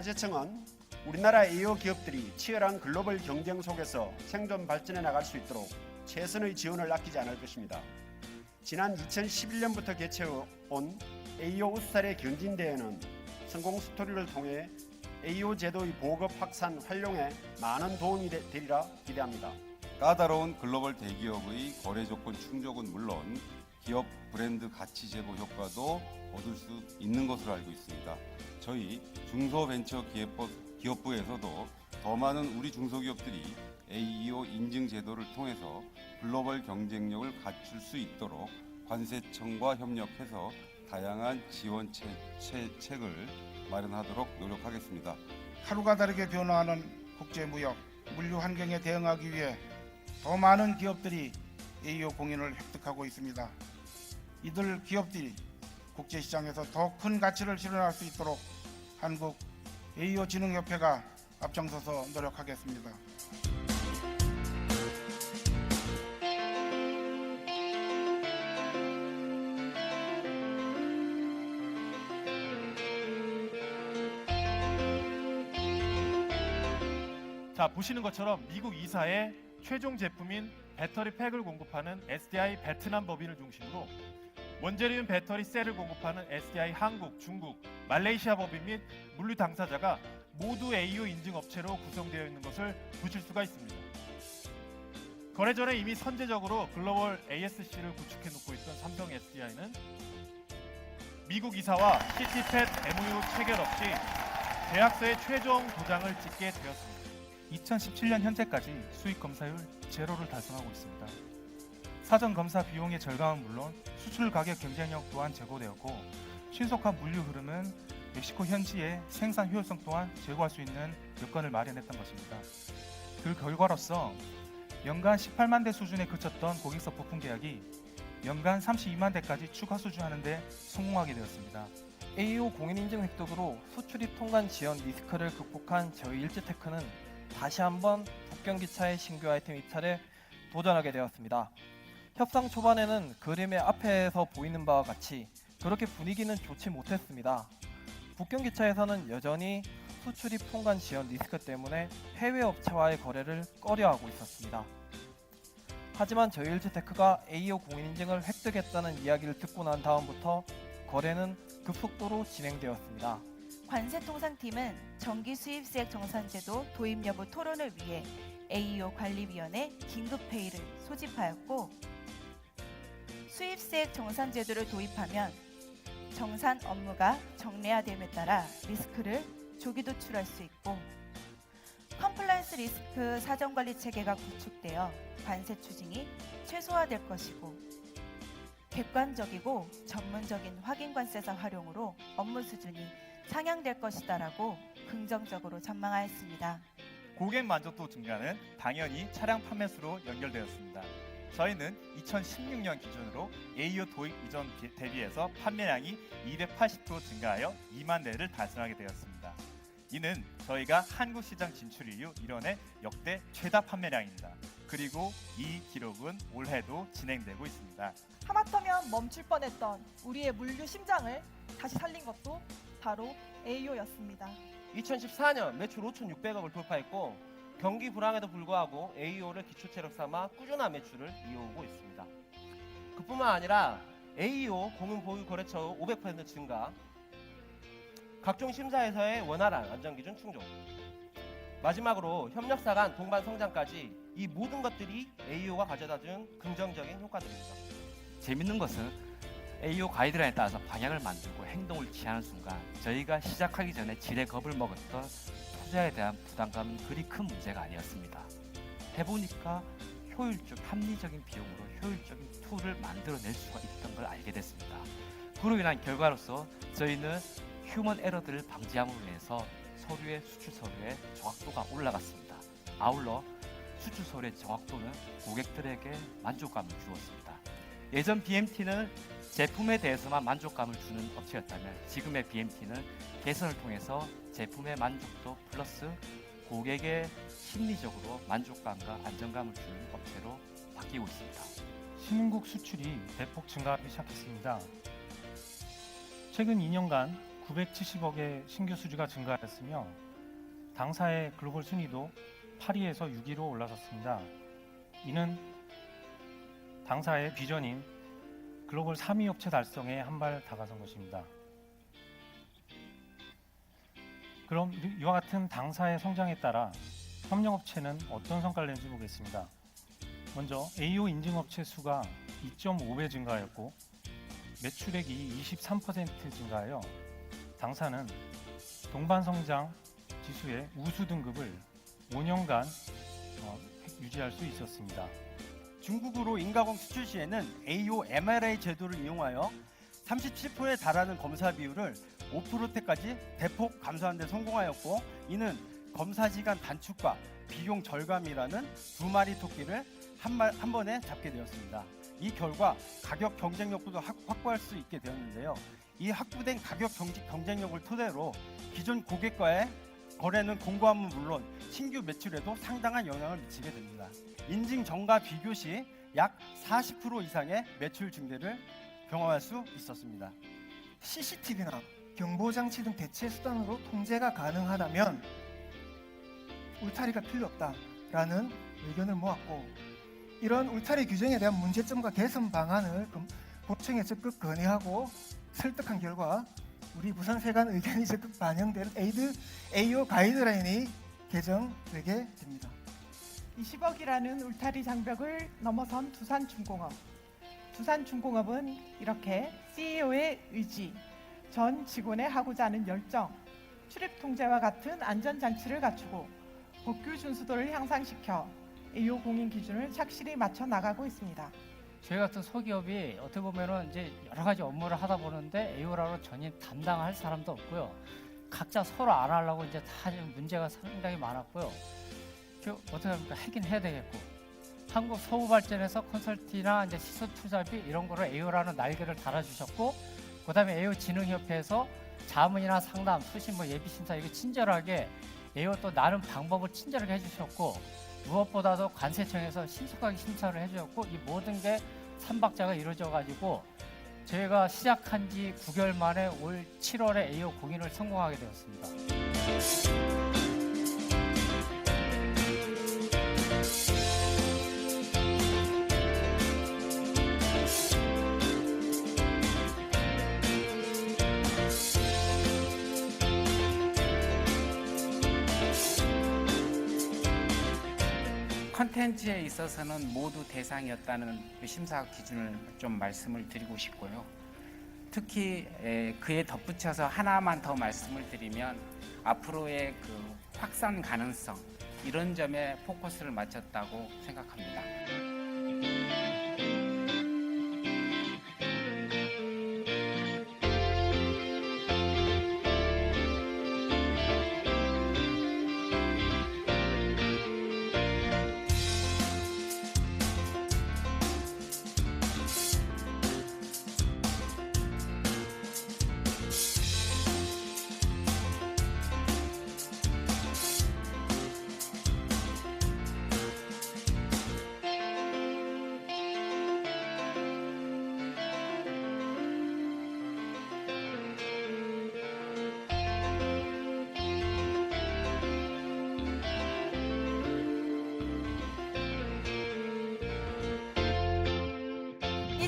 관세청은 우리나라 AO 기업들이 치열한 글로벌 경쟁 속에서 생존 발전해 나갈 수 있도록 최선의 지원을 아끼지 않을 것입니다. 지난 2011년부터 개최해온 AO 우수사례 견진대회는 성공 스토리를 통해 AO 제도의 보급 확산 활용에 많은 도움이 되리라 기대합니다. 까다로운 글로벌 대기업의 거래 조건 충족은 물론 기업 브랜드 가치 제고 효과도 얻을 수 있는 것으로 알고 있습니다. 저희 중소벤처기업부에서도 더 많은 우리 중소기업들이 AEO 인증 제도를 통해서 글로벌 경쟁력을 갖출 수 있도록 관세청과 협력해서 다양한 지원책을 마련하도록 노력하겠습니다. 하루가 다르게 변화하는 국제무역, 물류 환경에 대응하기 위해 더 많은 기업들이 AEO 공인을 획득하고 있습니다. 이들 기업들이 국제시장에서 더 큰 가치를 실현할 수 있도록 한국 AEO 진흥협회가 앞장서서 노력하겠습니다. 자, 보시는 것처럼 미국 2사의 최종 제품인 배터리 팩을 공급하는 SDI 베트남 법인을 중심으로 원재료인 배터리 셀을 공급하는 SDI 한국, 중국, 말레이시아 법인 및 물류 당사자가 모두 AEO 인증 업체로 구성되어 있는 것을 보실 수가 있습니다. 거래 전에 이미 선제적으로 글로벌 ASC를 구축해 놓고 있던 삼성 SDI는 미국 2사와 시티팻 MOU 체결 없이 계약서의 최종 도장을 찍게 되었습니다. 2017년 현재까지 수익 검사율 제로를 달성하고 있습니다. 사전 검사 비용의 절감은 물론 수출 가격 경쟁력 또한 제고되었고 신속한 물류 흐름은 멕시코 현지의 생산 효율성 또한 제고할 수 있는 여건을 마련했던 것입니다. 그 결과로서 연간 18만 대 수준에 그쳤던 고객사 부품 계약이 연간 32만 대까지 추가 수주하는 데 성공하게 되었습니다. AEO 공인 인증 획득으로 수출입 통관 지연 리스크를 극복한 저희 일지테크는 다시 한번 국경기차의 신규 아이템 입찰에 도전하게 되었습니다. 협상 초반에는 그림의 앞에서 보이는 바와 같이 그렇게 분위기는 좋지 못했습니다. 국경기차에서는 여전히 수출입 통관 지연 리스크 때문에 해외 업체와의 거래를 꺼려하고 있었습니다. 하지만 저희 일지테크가 AEO 공인인증을 획득했다는 이야기를 듣고 난 다음부터 거래는 급속도로 진행되었습니다. 관세통상팀은 정기 수입세액 정산제도 도입 여부 토론을 위해 AEO 관리위원회 긴급회의를 소집하였고, 수입세액 정산제도를 도입하면 정산 업무가 정례화됨에 따라 리스크를 조기 도출할 수 있고, 컴플라이언스 리스크 사정관리 체계가 구축되어 관세 추징이 최소화될 것이고, 객관적이고 전문적인 확인관세사 활용으로 업무 수준이 상향될 것이다라고 긍정적으로 전망하였습니다. 고객 만족도 증가는 당연히 차량 판매 수로 연결되었습니다. 저희는 2016년 기준으로 AEO 도입 이전 대비해서 판매량이 280% 증가하여 2만 대를 달성하게 되었습니다. 이는 저희가 한국 시장 진출 이후 이뤄낸 역대 최다 판매량입니다. 그리고 이 기록은 올해도 진행되고 있습니다. 하마터면 멈출 뻔했던 우리의 물류 심장을 다시 살린 것도 바로 AEO였습니다. 2014년 매출 5,600억을 돌파했고 경기 불황에도 불구하고 AEO를 기초체력 삼아 꾸준한 매출을 이어오고 있습니다. 그뿐만 아니라 AEO 공인 보유 거래처 500% 증가, 각종 심사에서의 원활한 안전기준 충족, 마지막으로 협력사 간 동반 성장까지 이 모든 것들이 AEO가 가져다준 긍정적인 효과들입니다. 재밌는 것은 AEO 가이드라인에 따라서 방향을 만들고 행동을 취하는 순간 저희가 시작하기 전에 지레 겁을 먹었던 투자에 대한 부담감은 그리 큰 문제가 아니었습니다. 해보니까 효율적, 합리적인 비용으로 효율적인 툴을 만들어낼 수가 있던 걸 알게 됐습니다. 그로 인한 결과로서 저희는 휴먼 에러들을 방지함으로 인해서 수출 서류의 정확도가 올라갔습니다. 아울러 수출 서류의 정확도는 고객들에게 만족감을 주었습니다. 예전 BMT는 제품에 대해서만 만족감을 주는 업체였다면 지금의 BMT는 개선을 통해서 제품의 만족도 플러스 고객의 심리적으로 만족감과 안정감을 주는 업체로 바뀌고 있습니다. 신흥국 수출이 대폭 증가하기 시작했습니다. 최근 2년간 970억의 신규 수주가 증가했으며 당사의 글로벌 순위도 8위에서 6위로 올라섰습니다. 이는 당사의 비전인 글로벌 3위 업체 달성에 한 발 다가선 것입니다. 그럼 이와 같은 당사의 성장에 따라 협력업체는 어떤 성과를 낸지 보겠습니다. 먼저 AO 인증업체 수가 2.5배 증가하였고 매출액이 23% 증가하여 당사는 동반성장 지수의 우수 등급을 5년간 유지할 수 있었습니다. 중국으로 인가공 수출 시에는 AO MRA 제도를 이용하여 37%에 달하는 검사 비율을 5%대까지 대폭 감소하는 데 성공하였고, 이는 검사 시간 단축과 비용 절감이라는 두 마리 토끼를 한 번에 잡게 되었습니다. 이 결과 가격 경쟁력도 확보할 수 있게 되었는데요. 이 확보된 가격 경쟁력을 토대로 기존 고객과의 거래는 공고함은 물론 신규 매출에도 상당한 영향을 미치게 됩니다. 인증 전과 비교 시 약 40% 이상의 매출 증대를 경험할 수 있었습니다. CCTV나 경보장치 등 대체 수단으로 통제가 가능하다면 울타리가 필요 없다라는 의견을 모았고, 이런 울타리 규정에 대한 문제점과 개선 방안을 보청에 적극 건의하고 설득한 결과 우리 부산세관 의견이 적극 반영된 AO 가이드라인이 개정되게 됩니다. 20억이라는 울타리 장벽을 넘어선 두산중공업. 두산중공업은 이렇게 CEO의 의지, 전 직원의 하고자 하는 열정, 출입 통제와 같은 안전장치를 갖추고 법규 준수도를 향상시켜 AO 공인 기준을 착실히 맞춰 나가고 있습니다. 저희 같은 소기업이 어떻게 보면은 이제 여러 가지 업무를 하다 보는데 AO라로 전혀 담당할 사람도 없고요. 각자 서로 안 하려고 이제 다 문제가 상당히 많았고요. 어떻게 합니까? 하긴 해야 되겠고. 한국 서부발전에서 컨설팅이나 이제 시설 투자비 이런 거를 AO라는 날개를 달아주셨고, 그다음에 AO 진흥협회에서 자문이나 상담, 수신 예비 심사 이거 친절하게 AO 또 나름 방법을 친절하게 해주셨고, 무엇보다도 관세청에서 신속하게 심사를 해주셨고, 이 모든 게 3박자가 이루어져 가지고 저희가 시작한 지 9개월 만에 올 7월에 AO 공인을 성공하게 되었습니다. 컨텐츠에 있어서는 모두 대상이었다는 심사 기준을 좀 말씀을 드리고 싶고요. 특히 그에 덧붙여서 하나만 더 말씀을 드리면 앞으로의 그 확산 가능성, 이런 점에 포커스를 맞췄다고 생각합니다.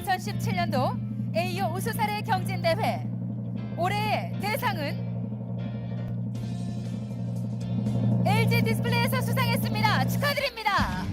(2017년도) AO 우수사례 경진대회 올해의 대상은 LG 디스플레이에서 수상했습니다. 축하드립니다.